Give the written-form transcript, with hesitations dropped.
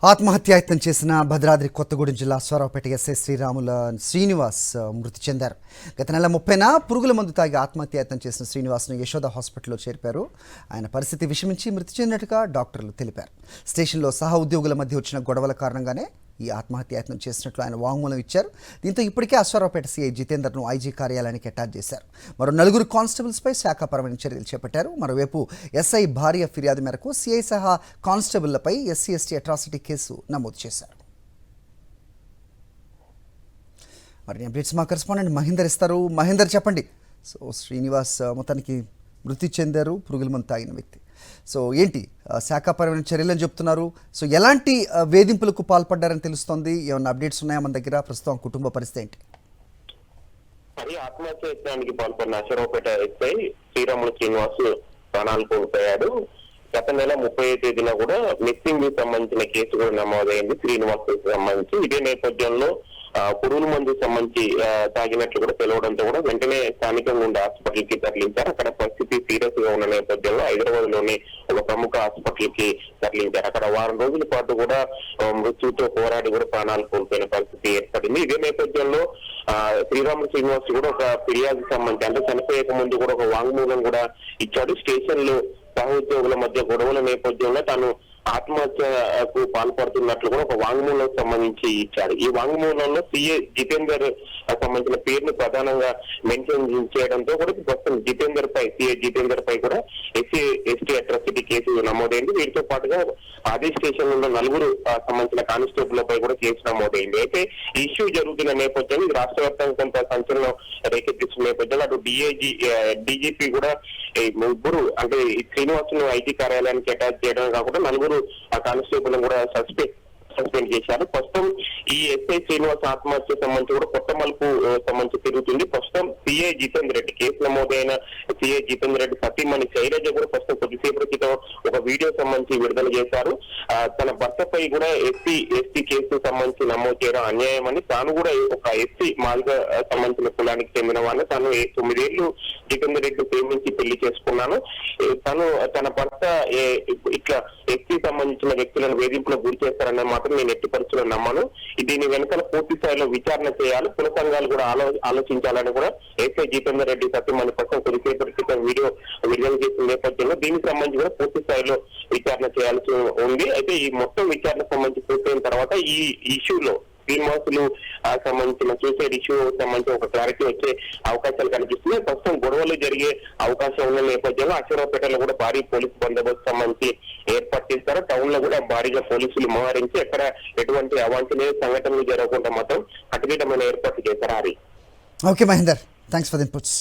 ఆత్మహత్యాయత్నం చేసిన భద్రాద్రి కొత్తగూడెం జిల్లా అశ్వారావుపేట ఎస్ఐ శ్రీనివాస్ మృతి చెందారు. గత నెల 30న పురుగుల మందు తాగి ఆత్మహత్యాయత్నం చేసిన శ్రీనివాస్ను యశోద హాస్పిటల్లో చేర్పారు. ఆయన పరిస్థితి విషమించి మృతి చెందినట్టుగా డాక్టర్లు తెలిపారు. స్టేషన్లో సహా ఉద్యోగుల మధ్య వచ్చిన గొడవల కారణంగానే ఈ ఆత్మహత్యాయత్నం చేసినట్లు ఆయన వాంగ్మూలం ఇచ్చారు. దీంతో ఇప్పటికే అశ్వారావుపేట సీఐ జితేందర్ను ఐజీ కార్యాలయానికి అటాచ్ చేశారు. మరో 4 కానిస్టేబుల్స్పై శాఖాపరమైన చర్యలు చేపట్టారు. మరోవైపు ఎస్ఐ భార్య ఫిర్యాదు మేరకు సీఐ సహా కానిస్టేబుళ్లపై ఎస్సీ ఎస్టీ అట్రాసిటీ కేసు నమోదు చేశారు. మరి అప్డేట్స్ మా కరెస్పాండెంట్ మహేందర్ ఇస్తారు. మహేందర్, చెప్పండి. సో శ్రీనివాస్ మొత్తానికి మృతి చెందారు, పురుగుల మందు తాగిన వ్యక్తి. సో ఏంటి శాఖాపరమైన చర్యలని చెప్తున్నారు? సో ఎలాంటి వేధింపులకు పాల్పడ్డారని తెలుస్తోంది? ఏమన్నా అప్డేట్స్ ఉన్నాయా మన దగ్గర? ప్రస్తుతం కుటుంబ పరిస్థితి ఏంటి? మరి ఆత్మహత్యాయత్నానికి పాల్పడిన అశ్వారావుపేట ఎస్ఐ శ్రీనివాస్ ప్రాణాలు కోల్పోయాడు. గత నెల 30వ తేదీన కూడా మిస్సింగ్ కి సంబంధించిన కేసు కూడా నమోదైంది శ్రీనివాస్ సంబంధించి. ఇదే నేపథ్యంలో పురుగుల మందు సంబంధించి తాగినట్లు కూడా తెలవడంతో కూడా వెంటనే స్థానికంగా ఉండే హాస్పిటల్ కి తరలించారు. అక్కడ పరిస్థితి సీరియస్ గా ఉన్న నేపథ్యంలో హైదరాబాద్ లోని ఒక ప్రముఖ హాస్పిటల్ కి తరలించారు. అక్కడ వారం రోజుల పాటు కూడా మృత్యుతో పోరాడి కూడా ప్రాణాలు కోల్పోయిన పరిస్థితి ఏర్పడింది. ఇదే నేపథ్యంలో శ్రీనివాస్ కూడా ఒక ఫిర్యాదు సంబంధించి అంటే చనిపోయక ముందు కూడా ఒక వాంగ్మూలం కూడా ఇచ్చాడు. స్టేషన్ లో సహోద్యోగుల మధ్య గొడవల నేపథ్యంలో తాను ఆత్మహత్యకు పాల్పడుతున్నట్లు కూడా ఒక వాంగ్మూలం సంబంధించి ఇచ్చారు. ఈ వాంగ్మూలంలో సీఏ జితేందర్ సంబంధించిన పేరును ప్రధానంగా మెన్షన్ చేయడంతో కూడా ప్రస్తుతం సీఏ జితేందర్ పై కూడా ఎస్సీ ఎస్టీ అట్రాసిటీ కేసు నమోదైంది. వీటితో పాటుగా అదే స్టేషన్ లో 4 సంబంధించిన కానిస్టేబుల్ పై కూడా కేసు నమోదైంది. అయితే ఇష్యూ జరుగుతున్న నేపథ్యంలో ఇది రాష్ట్ర వ్యాప్తంగా కొంత సంచలనం రేకెత్తిస్తున్న నేపథ్యంలో అటు డీజీపీ కూడా ముగ్గురు అంటే శ్రీనివాస్ ను ఐటీ కార్యాలయానికి అటాచ్ చేయడం కాకుండా 4 కానిస్టేబుల్ కూడా సస్పెండ్ చేశారు. ప్రస్తుతం ఈ ఎస్ఐ శ్రీనివాస్ ఆత్మహత్య సంబంధించి కూడా కొత్త మలుపు సంబంధించి తిరుగుతుంది. ప్రస్తుతం సిఐ జితేందర్ రెడ్డి కేసు నమోదైన సిఐ జితేందర్ రెడ్డి సతీమణి శైలజ కూడా ప్రస్తుతం కొద్దిసేపటి క్రితం ఒక వీడియో సంబంధించి విడుదల చేశారు. తన భర్తపై కూడా ఎస్టీ కేసు సంబంధించి నమోదు చేయడం అన్యాయం అని, తాను కూడా ఒక ఎస్టీ మాదిగా సంబంధించిన కులానికి చెందిన వాడిని, తాను 9 ఏళ్లు జితేందర్ రెడ్డి ప్రేమించి పెళ్లి చేసుకున్నాను, తను తన భర్త ఇట్లా ఎస్టీ సంబంధించిన వ్యక్తులను వేధింపులకు గురి చేస్తారన్న మాత్రం నేను ఎట్టి పరిస్థితుల్లో నమ్మను. దీని వెనకాల పూర్తి స్థాయిలో విచారణ చేయాలి, కుల సంఘాలు కూడా ఆలోచించాలని కూడా ఎస్ఐ జితేందర్ రెడ్డి సత్యమణి కోసం కొద్దిసేపటి క్రితం వీడియో విడుదల చేసిన నేపథ్యంలో దీనికి సంబంధించి కూడా పూర్తి స్థాయిలో విచారణ చేయాల్సి ఉంది. అయితే ఈ మొత్తం విచారణ సంబంధించి పూర్తయిన తర్వాత ఈ ఇష్యూలో శ్రీనివాసులు సంబంధించిన సూసైడ్ ఇష్యూ సంబంధించి ఒక క్లారిటీ వచ్చే అవకాశాలు కనిపిస్తున్నాయి. ప్రస్తుతం గొడవలు జరిగే అవకాశం ఉన్న నేపథ్యంలో అశ్వారావుపేటలో కూడా భారీ పోలీసు బందోబస్తు సంబంధించి ఏర్పాటు చేస్తారు. టౌన్ లో కూడా భారీగా పోలీసులు మోహరించి ఎక్కడ ఎటువంటి అవాంఛనీయ సంఘటనలు జరగకుండా మాత్రం కట్టుదిట్టమైన ఏర్పాట్లు చేశారు. Okay Mahender, thanks for the inputs.